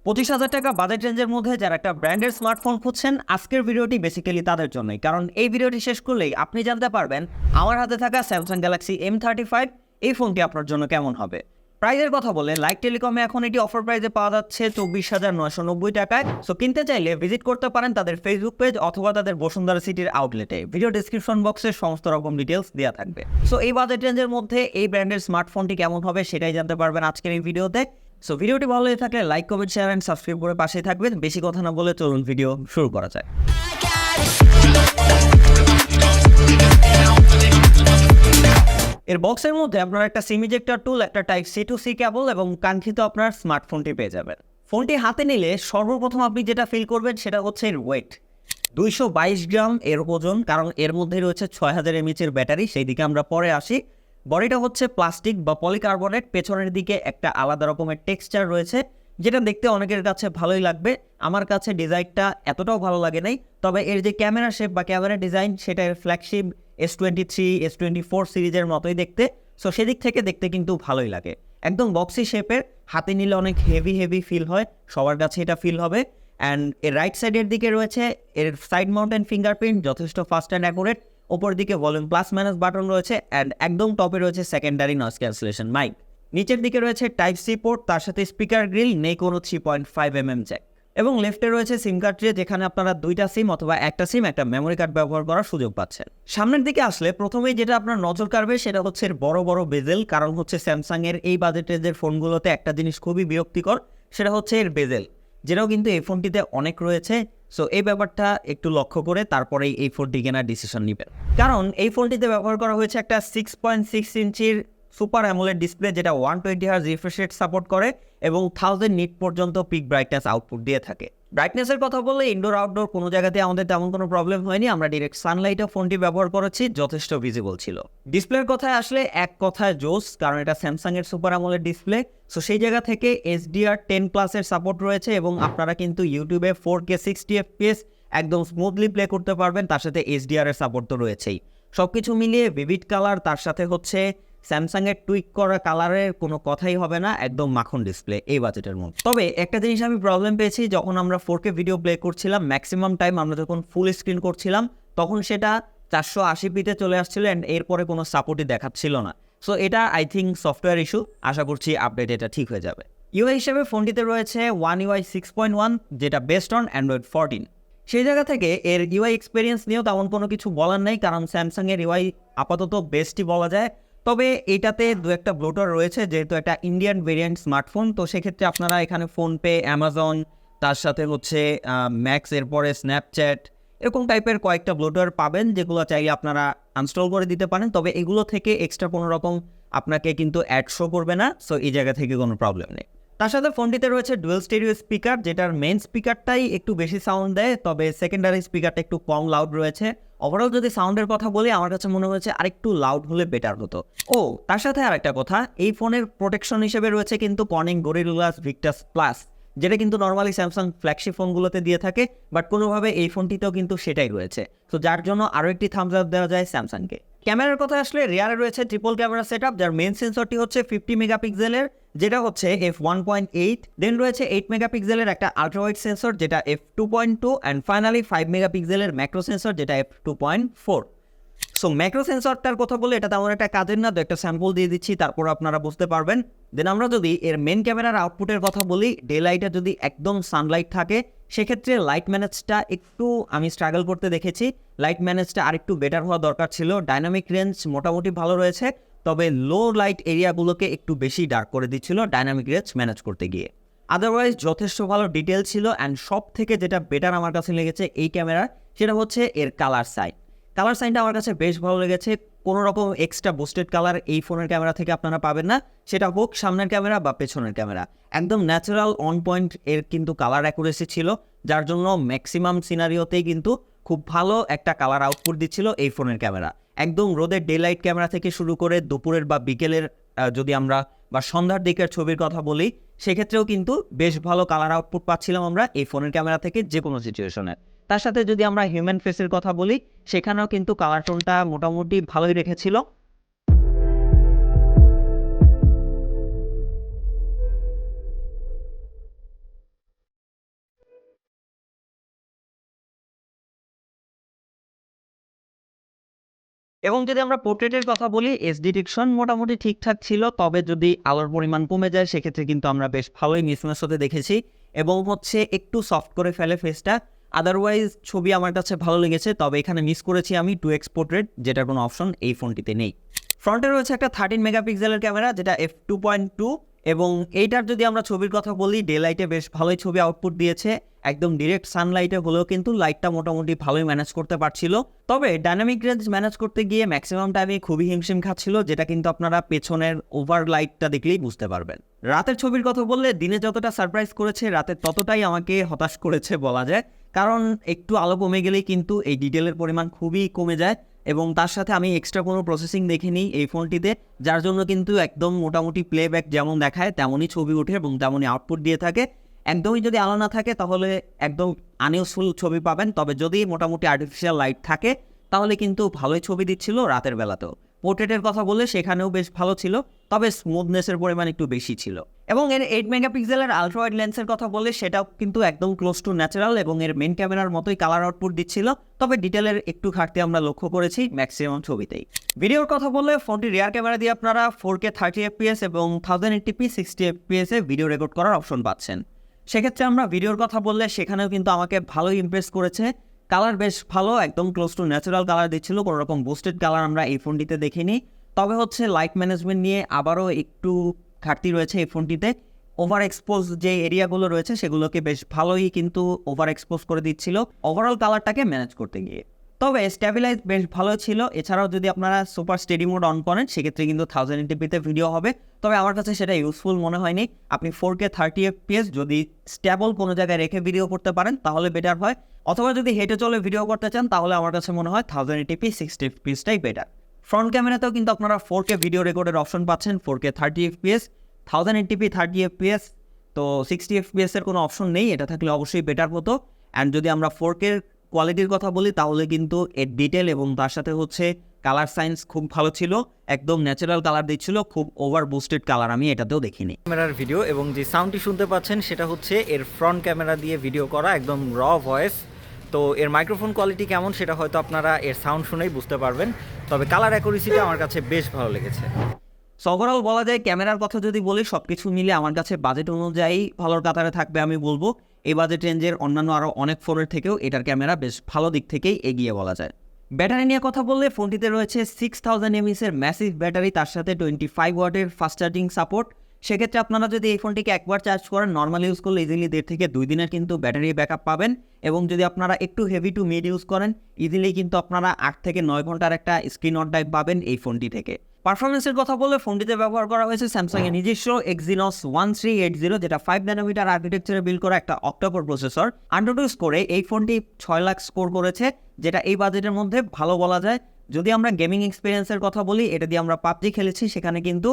25,000 টাকা বাজেট রেঞ্জের মধ্যে যারা একটা ব্র্যান্ডের স্মার্টফোন খুঁজছেন, আজকের ভিডিওটি বেসিক্যালি তাদের জন্যই। কারণ এই ভিডিওটি শেষ করলেই আপনি জানতে পারবেন আমার হাতে থাকা স্যামসাং গ্যালাক্সি M35 এই ফোনটি আপনার জন্য কেমন হবে। প্রাইসের কথা বলে লাইক টেলিকমে এখন এটি অফার প্রাইসে পাওয়া যাচ্ছে 24,990 টাকায়। সো কিনতে চাইলে ভিজিট করতে পারেন তাদের ফেসবুক পেজ অথবা তাদের বসুন্ধরা সিটির আউটলেটে। ভিডিও ডিসক্রিপশন বক্সে সমস্ত রকম ডিটেলস দেওয়া থাকবে। সো এই বাজেট রেঞ্জের মধ্যে এই ব্র্যান্ডের স্মার্টফোনটি কেমন হবে সেটাই জানতে পারবেন আজকের এই ভিডিওতে। সো ভিডিওটি ভালো লেগে থাকলে like, comment, share and subscribe করে পাশেই থাকবেন। বেশি কথা না বলে চলুন ভিডিও শুরু করা যায়। এর বক্সের মধ্যে আপনারা একটা সিম ইজেক্টর টুল, একটা type C to C cable এবং কাঙ্ক্ষিত আপনার স্মার্টফোনটি পেয়ে যাবেন। ফোনটি হাতে নিলে সর্বপ্রথম আপনি যেটা ফিল করবেন সেটা হচ্ছে এর ওয়েট। 222 গ্রাম এর ওজন, কারণ এর মধ্যে রয়েছে 6000 mAh এর ব্যাটারি। সেই দিকে আমরা পরে আসি। বডিটা হচ্ছে প্লাস্টিক বা পলিকার্বনেট। পেছনের দিকে একটা আলাদা রকমের টেক্সচার রয়েছে, যেটা দেখতে অনেকের কাছে ভালোই লাগবে। আমার কাছে ডিজাইনটা এতটাও ভালো লাগে নাই, তবে এর যে ক্যামেরা শেপ বা ক্যামেরা ডিজাইন সেটা এর ফ্ল্যাগশিপ S23, S24 সিরিজের মতোই দেখতে। সো সেদিক থেকে দেখতে কিন্তু ভালোই লাগে। একদম বক্সি শেপের, হাতে নিলে অনেক হেভি ফিল হয়, সবার কাছে এটা ফিল হবে। অ্যান্ড এর রাইট সাইডের দিকে রয়েছে এর সাইড মাউন্টেন ফিঙ্গারপ্রিন্ট, যথেষ্ট ফাস্ট অ্যান্ড অ্যাকুরেট। ওপর দিকে ভলিউম প্লাস মাইনাস বাটন রয়েছে অ্যান্ড একদম টপে রয়েছে সেকেন্ডারি নয়েজ ক্যান্সেলেশন মাইক। নিচের দিকে রয়েছে টাইপ সি পোর্ট, তার সাথে স্পিকার গ্রিল, নেই কোনো 3.5 mm জ্যাক। এবং লেফটে রয়েছে সিম কার্ড ট্রে, যেখানে আপনারা দুইটা সিম অথবা একটা সিম, একটা মেমোরি কার্ড ব্যবহার করার সুযোগ পাচ্ছেন। সামনের দিকে আসলে প্রথমেই যেটা আপনার নজর কাড়বে সেটা হচ্ছে এর বড় বড় বেজেল। কারণ হচ্ছে স্যামসাং এর এই বাজেট রেঞ্জের ফোনগুলোতে একটা জিনিস খুবই বিরক্তিকর, সেটা হচ্ছে এর বেজেল, যেটাও কিন্তু এই ফোনটিতে অনেক রয়েছে। সো এই ব্যাপারটা একটু লক্ষ্য করে তারপরেই এই ফোনটি কেনার ডিসিশন নেবেন। কারণ এই ফোনটিতে ব্যবহার করা হয়েছে একটা 6.6 ইঞ্চির সুপার অ্যামোলেড ডিসপ্লে, যেটা 120 Hz রিফ্রেশ রেট সাপোর্ট করে এবং 1000 নিট পর্যন্ত পিক ব্রাইটনেস আউটপুট দিয়ে থাকে। ব্রাইটনেসের কথা বললে ইনডোর আউটডোর কোনো জায়গাতে আমাদের তেমন কোনো প্রবলেম হয়নি। আমরা ডিরেক্ট সানলাইটে ফোনটি ব্যবহার করেছি, যথেষ্ট ভিজিবল ছিল। ডিসপ্লের কথায় আসলে এক কথায় জোস, কারণ এটা স্যামসাং এর সুপার অ্যামোলেড ডিসপ্লে। সো সেই জায়গা থেকে HDR10+ এর সাপোর্ট রয়েছে এবং আপনারা কিন্তু ইউটিউবে 4K 60 FPS একদম স্মুথলি প্লে করতে পারবেন। তার সাথে HDR এর সাপোর্ট তো রয়েছেই। সব কিছু মিলিয়ে ভিভিড কালার, তার সাথে হচ্ছে স্যামসাংয়ের টুইক করা কালারের কোনো কথাই হবে না, একদম মাখন ডিসপ্লে এই বাজেটের মধ্যে। তবে একটা জিনিস আমি প্রবলেম পেয়েছি, যখন আমরা 4K ভিডিও প্লে করছিলাম, ম্যাক্সিমাম টাইম আমরা যখন ফুল স্ক্রিন করছিলাম তখন সেটা 480p চলে আসছিল অ্যান্ড এরপরে কোনো সাপোর্টই দেখাচ্ছিল না। সো এটা আই থিঙ্ক সফটওয়্যার ইস্যু, আশা করছি আপডেট এটা ঠিক হয়ে যাবে। ইউআই হিসেবে ফোনটিতে রয়েছে One UI 6.1, যেটা বেসড অন Android 14। সেই জায়গা থেকে এর ইউআই এক্সপিরিয়েন্স নিয়েও তেমন কোনো কিছু বলার নেই, কারণ স্যামসাংয়ের ইউআই আপাতত বেস্টই বলা যায়। তবে এটাতে দু একটা ব্লোটার রয়েছে, যেহেতু একটা ইন্ডিয়ান ভেরিয়েন্ট স্মার্টফোন। তো সেক্ষেত্রে আপনারা এখানে ফোনপে, অ্যামাজন, তার সাথে হচ্ছে ম্যাক্স, এরপরে স্ন্যাপচ্যাট, এরকম টাইপের কয়েকটা ব্লোটার পাবেন, যেগুলো চাইলে আপনারা আনস্টল করে দিতে পারেন। তবে এগুলো থেকে এক্সট্রা কোনো রকম আপনাকে কিন্তু অ্যাড শো করবে না। সো এই জায়গা থেকে কোনো প্রবলেম নেই। তার সাথে ফোনটিতে রয়েছে ডুয়েল স্টেরিও স্পিকার, যেটার মেইন স্পিকারটাই একটু বেশি সাউন্ড দেয়, তবে সেকেন্ডারি স্পিকারটা একটু কম লাউড রয়েছে। ওভারঅল যদি সাউন্ডের কথা বলি, আমার কাছে মনে হয়েছে আরেকটু লাউড হলে বেটার হতো। ও তার সাথে আরেকটা কথা, এই ফোনের প্রোটেকশন হিসেবে রয়েছে কিন্তু Corning gorilla glass Victus plus, যেটা কিন্তু নর্মালি স্যামসাং ফ্ল্যাগশিপ ফোনগুলোতে দিয়ে থাকে, বাট কোনোভাবে এই ফোনটিতেও কিন্তু সেটাই রয়েছে। তো যার জন্য আরও একটি থামস আপ দেওয়া যায় স্যামসাংকে। ক্যামেরার কথা আসলে রিয়ারে রয়েছে ট্রিপল ক্যামেরা সেট আপ, যার মেন সেন্সরটি হচ্ছে 50 মেগাপিক্সেলের, যেটা হচ্ছে f1.8। দেন রয়েছে 8 মেগাপিক্সেলের একটা আলট্রাওয়াইড সেন্সর, যেটা f2.2, অ্যান্ড ফাইনালি 5 মেগাপিক্সেলের ম্যাক্রো সেন্সর, যেটা f2.4। সো ম্যাক্রো সেন্সরটার কথা বলে এটা তেমন একটা কাজের না, একটা স্যাম্পল দিয়ে দিচ্ছি, তারপর আপনারা বুঝতে পারবেন। দেন আমরা যদি এর মেন ক্যামেরার আউটপুটের কথা বলি, ডে লাইটে যদি একদম সানলাইট থাকে সেক্ষেত্রে লাইট ম্যানেজটা একটু আমি স্ট্রাগল করতে দেখেছি। লাইট ম্যানেজটা আরেকটু বেটার হওয়া দরকার ছিল। ডাইনামিক রেঞ্জ মোটামুটি ভালো রয়েছে, তবে লো লাইট এরিয়াগুলোকে একটু বেশি ডার্ক করে দিচ্ছিল ডাইনামিক রেঞ্জ ম্যানেজ করতে গিয়ে। আদারওয়াইজ যথেষ্ট ভালো ডিটেল ছিল। অ্যান্ড সব থেকে যেটা বেটার আমার কাছে লেগেছে এই ক্যামেরার, সেটা হচ্ছে এর কালার সাইড। কালার সাইনটা আমার কাছে বেশ ভালো লেগেছে। কোনো রকম এক্সট্রা বুস্টেড কালার এই ফোনের ক্যামেরা থেকে আপনারা পাবেন না, সেটা হোক সামনের ক্যামেরা বা পেছনের ক্যামেরা। একদম ন্যাচারাল অন পয়েন্ট এর কিন্তু কালার অ্যাকুরেসি ছিল, যার জন্য ম্যাক্সিমাম সিনারিওতেই কিন্তু খুব ভালো একটা কালার আউটপুট দিচ্ছিল এই ফোনের ক্যামেরা। একদম রোদের ডে লাইট ক্যামেরা থেকে শুরু করে দুপুরের বা বিকেলের যদি আমরা বা সন্ধ্যার দিকের ছবির কথা বলি, সেক্ষেত্রেও কিন্তু বেশ ভালো কালার আউটপুট পাচ্ছিলাম আমরা এই ফোনের ক্যামেরা থেকে যে কোনো সিচুয়েশনে। তার সাথে যদি আমরা হিউম্যান ফেসের কথা বলি, সেখানেও কিন্তু কালার টোনটা মোটামুটি ভালোই রেখেছিল। এবং যদি আমরা পোর্ট্রেটের কথা বলি, এজ ডিটেকশন মোটামুটি ঠিকঠাক ছিল, তবে যদি আলোর পরিমাণ কমে যায় সেক্ষেত্রে কিন্তু আমরা বেশ ভালোই মিসম্যাচ হতে দেখেছি এবং হচ্ছে একটু সফট করে ফেলে ফেসটা। আদারওয়াইজ ছবি আমার কাছে ভালো লেগেছে, তবে এখানে মিস করেছি আমি 2x পোর্ট্রেট, যেটার কোনো অপশন এই ফোনটিতে নেই। ফ্রন্টে রয়েছে একটা 13 মেগাপিক্সেলের ক্যামেরা, যেটা f2.2, এবং এইটার যদি আমরা ছবির কথা বলি, ডে লাইটে বেশ ভালোই ছবি আউটপুট দিয়েছে। একদম ডিরেক্ট সানলাইটে হলেও কিন্তু লাইটটা মোটামুটি ভালোই ম্যানেজ করতে পারছিল, তবে ডাইনামিক রেঞ্জ ম্যানেজ করতে গিয়ে ম্যাক্সিমাম টাইমে খুবই হিমশিম খাচ্ছিল, যেটা কিন্তু আপনারা পেছনের ওভার লাইটটা দেখলেই বুঝতে পারবেন। রাতের ছবির কথা বললে, দিনে যতটা সারপ্রাইজ করেছে রাতে ততটাই আমাকে হতাশ করেছে বলা যায়, কারণ একটু আলো কমে গেলেই কিন্তু এই ডিটেলের পরিমাণ খুবই কমে যায়, এবং তার সাথে আমি এক্সট্রা কোনো প্রসেসিং দেখিনি এই ফোনটিতে, যার জন্য কিন্তু একদম মোটামুটি প্লেব্যাক যেমন দেখায় তেমনই ছবি ওঠে এবং তেমনই আউটপুট দিয়ে থাকে। একদমই যদি আলো না থাকে তাহলে একদম আনইউজফুল ছবি পাবেন, তবে যদি মোটামুটি আর্টিফিশিয়াল লাইট থাকে তাহলে কিন্তু ভালোই ছবি দিচ্ছিল রাতের বেলাতেও। পোর্ট্রেটের কথা বললে সেখানেও বেশ ভালো ছিল, তবে স্মুথনেসের পরিমাণ একটু বেশি ছিল। এবং এর 8 মেগাপিক্সেলের আলট্রা ওয়াইড লেন্সের কথা বললে সেটাও কিন্তু একদম ক্লোজ টু ন্যাচারাল এবং এর মেন ক্যামেরার মতোই কালার আউটপুট দিচ্ছিল, তবে ডিটেলের একটু ঘাটতি আমরা লক্ষ্য করেছি ম্যাক্সিমাম ছবিতেই। ভিডিওর কথা বললে ফোনটি রিয়ার ক্যামেরা দিয়ে আপনারা 4K 30fps এবং 1080p 60fps এ ভিডিও রেকর্ড করার অপশন পাচ্ছেন। সেক্ষেত্রে আমরা ভিডিওর কথা বললে সেখানেও কিন্তু আমাকে ভালোই ইমপ্রেস করেছে। কালার বেশ ভালো, একদম ক্লোজ টু ন্যাচারাল কালার দিচ্ছিল, কোনো রকম বুস্টেড কালার আমরা এই ফোনটিতে দেখিনি। তবে হচ্ছে লাইট ম্যানেজমেন্ট নিয়ে আবারও একটু ঘাটতি রয়েছে এই ফোনটিতে। ওভার এক্সপোজ যে এরিয়াগুলো রয়েছে সেগুলোকে বেশ ভালোই কিন্তু ওভার এক্সপোজ করে দিচ্ছিল ওভারঅল কালারটাকে ম্যানেজ করতে গিয়ে। তবে স্ট্যাবিলাইজ বেশ ভালো ছিল। এছাড়াও যদি আপনারা সুপার স্টেডি মোড অন করেন সেক্ষেত্রে কিন্তু 1080pতে ভিডিও হবে, তবে আমার কাছে সেটা ইউজফুল মনে হয়নি। আপনি 4K 30fps যদি স্ট্যাবল কোনো জায়গায় রেখে ভিডিও করতে পারেন তাহলে বেটার হয়, অথবা যদি হেঁটে চলে ভিডিও করতে চান তাহলে আমার কাছে মনে হয় 1080p 60fpsটাই বেটার। ফ্রন্ট ক্যামেরাতেও কিন্তু আপনারা 4K ভিডিও রেকর্ডের অপশন পাচ্ছেন, 4K 30fps, 1080p 30fps, তো 60fps এর কোনো অপশন নেই, এটা থাকলে অবশ্যই বেটার হতো। অ্যান্ড যদি আমরা 4K কোয়ালিটির কথা বলি তাহলে কিন্তু এর ডিটেল এবং তার সাথে হচ্ছে কালার সাইন্স খুব ভালো ছিল, একদম ন্যাচারাল কালার দিচ্ছিল, খুব ওভার বুস্টেড কালার আমি এটাতেও দেখিনি। ক্যামেরার ভিডিও এবং যে সাউন্ডটি শুনতে পাচ্ছেন সেটা হচ্ছে এর ফ্রন্ট ক্যামেরা দিয়ে ভিডিও করা, একদম র ভয়েস। তো এর মাইক্রোফোন কোয়ালিটি কেমন সেটা হয়তো আপনারা এর সাউন্ড শুনেই বুঝতে পারবেন, তবে কালার অ্যাকুরেসিটা আমার কাছে বেশ ভালো লেগেছে। সো ওভারঅল বলা যায় ক্যামেরার কথা যদি বলি সব কিছু মিলে আমার কাছে বাজেট অনুযায়ী ভালোর কাতারে থাকবে আমি বলবো। এই বাজেট রেঞ্জের অন্যান্য আরও অনেক ফোনের থেকেও এটার ক্যামেরা বেশ ভালো দিক থেকেই এগিয়ে বলা যায়। ব্যাটারি নিয়ে কথা বললে ফোনটিতে রয়েছে 6000 mAh এর ম্যাসিভ ব্যাটারি, তার সাথে 25 ওয়াটের ফাস্ট চার্জিং সাপোর্ট। সেক্ষেত্রে আপনারা যদি এই ফোনটিকে একবার চার্জ করেন নর্মাল ইউজ করলে ইজিলি 1.5 থেকে 2 দিনের কিন্তু ব্যাটারি ব্যাকআপ পাবেন, এবং যদি আপনারা একটু হেভি টু মিড ইউজ করেন ইজিলি কিন্তু আপনারা 8 থেকে 9 ঘন্টার একটা স্ক্রিন অন টাইম পাবেন এই ফোনটি থেকে। পারফরমেন্সের কথা বললে ফোনটিতে ব্যবহার করা হয়েছে স্যামসাংয়ের নিজস্ব Exynos 1380, যেটা 5 ন্যানোমিটার আর্কিটেকচারে বিল্ড করা একটা অক্টোকোর প্রসেসর। আন্ডারটু স্কোরে এই ফোনটি 6 লাখ স্কোর করেছে, যেটা এই বাজেটের মধ্যে ভালো বলা যায়। যদি আমরা গেমিং এক্সপিরিয়েন্সের কথা বলি, এটা দিয়ে আমরা পাবজি খেলেছি, সেখানে কিন্তু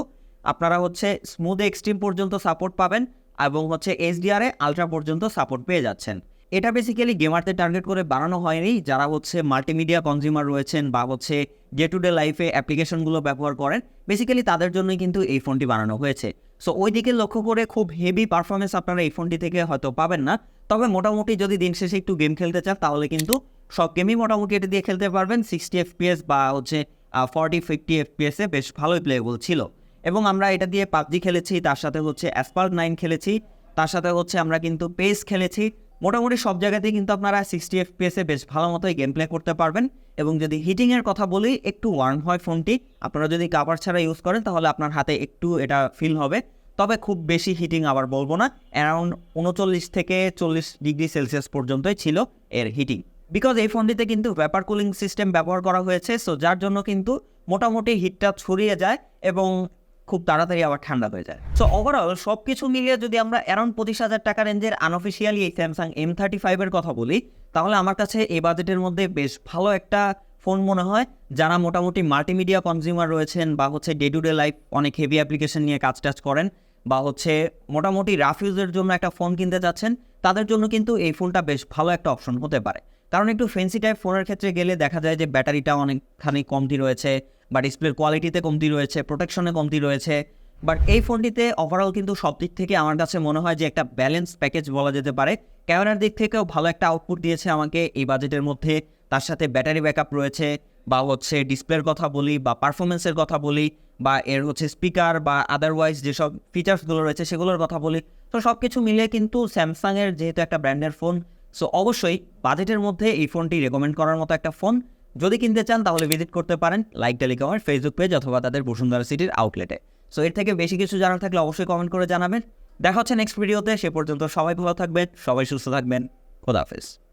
আপনারা হচ্ছে স্মুথ এক্সট্রিম পর্যন্ত সাপোর্ট পাবেন এবং হচ্ছে HDR আলট্রা পর্যন্ত সাপোর্ট পেয়ে যাচ্ছেন। এটা বেসিক্যালি গেমারদের টার্গেট করে বানানো হয়নি, যারা হচ্ছে মাল্টিমিডিয়া কনজিউমার রয়েছেন বা হচ্ছে ডে টু ডে লাইফে অ্যাপ্লিকেশনগুলো ব্যবহার করেন, বেসিক্যালি তাদের জন্যই কিন্তু এই ফোনটি বানানো হয়েছে। সো ওই দিকে লক্ষ্য করে খুব হেভি পারফরমেন্স আপনারা এই ফোনটি থেকে হয়তো পাবেন না, তবে মোটামুটি যদি দিন শেষে একটু গেম খেলতে চান তাহলে কিন্তু সব গেমই মোটামুটি এটা দিয়ে খেলতে পারবেন। 60fps বা হচ্ছে 40-50fps বেশ ভালোই প্লেয়েবল ছিল, এবং আমরা এটা দিয়ে পাবজি খেলেছি, তার সাথে হচ্ছে অ্যাসপাল্ট 9 খেলেছি, তার সাথে হচ্ছে আমরা কিন্তু পেস খেলেছি। মোটামুটি সব জায়গাতেই কিন্তু আপনারা 60fps বেশ ভালো মতোই গেম প্লে করতে পারবেন। এবং যদি হিটিংয়ের কথা বলি, একটু ওয়ার্ম হয় ফোনটি, আপনারা যদি কাভার ছাড়া ইউজ করেন তাহলে আপনার হাতে একটু এটা ফিল হবে, তবে খুব বেশি হিটিং আবার বলবো না, অ্যারাউন্ড 39 থেকে 40 ডিগ্রি সেলসিয়াস পর্যন্তই ছিল এর হিটিং, বিকজ এই ফোনটিতে কিন্তু ভ্যাপার কুলিং সিস্টেম ব্যবহার করা হয়েছে। সো যার জন্য কিন্তু মোটামুটি হিটটা ছড়িয়ে যায় এবং খুব তাড়াতাড়ি আবার ঠান্ডা হয়ে যায়। সো ওভারঅল সব কিছু মিলিয়ে যদি আমরা অ্যারাউন্ড 25,000 টাকা রেঞ্জের আনঅফিসিয়ালি এই স্যামসাং M35 এর কথা বলি, তাহলে আমার কাছে এই বাজেটের মধ্যে বেশ ভালো একটা ফোন মনে হয়। যারা মোটামুটি মাল্টিমিডিয়া কনজিউমার রয়েছেন বা হচ্ছে ডে টু ডে লাইফ অনেক হেভি অ্যাপ্লিকেশন নিয়ে কাজ টাজ করেন, বা হচ্ছে মোটামুটি রাফ ইউজের জন্য একটা ফোন কিনতে চাচ্ছেন, তাদের জন্য কিন্তু এই ফোনটা বেশ ভালো একটা অপশন হতে পারে। কারণ একটু ফেন্সি টাইপ ফোনের ক্ষেত্রে গেলে দেখা যায় যে ব্যাটারিটা অনেকখানি কমতি রয়েছে, বা ডিসপ্লের কোয়ালিটিতে কমতি রয়েছে, প্রোটেকশনে কমতি রয়েছে। বাট এই ফোনটিতে ওভারঅল কিন্তু সব দিক থেকে আমার কাছে মনে হয় যে একটা ব্যালেন্স প্যাকেজ বলা যেতে পারে। ক্যামেরার দিক থেকেও ভালো একটা আউটপুট দিয়েছে আমাকে এই বাজেটের মধ্যে, তার সাথে ব্যাটারি ব্যাকআপ রয়েছে, বা হচ্ছে ডিসপ্লের কথা বলি বা পারফরমেন্সের কথা বলি বা এর হচ্ছে স্পিকার বা আদারওয়াইজ যেসব ফিচার্সগুলো রয়েছে সেগুলোর কথা বলি, তো সব কিছু মিলিয়ে কিন্তু স্যামসাংয়ের যেহেতু একটা ব্র্যান্ডের ফোন, সো অবশ্যই বাজেটের মধ্যে এই ফোনটি রেকমেন্ড করার মতো একটা ফোন। যদি কিনতে চান তাহলে ভিজিট করতে পারেন লাইক টেলিকমের ফেসবুক পেজ অথবা তাদের বসুন্ধরা সিটির আউটলেটে। সো এর থেকে বেশি কিছু জানার থাকলে অবশ্যই কমেন্ট করে জানাবেন। দেখা হচ্ছে নেক্সট ভিডিওতে, সে পর্যন্ত সবাই ভালো থাকবেন, সবাই সুস্থ থাকবেন। খোদা হাফেজ।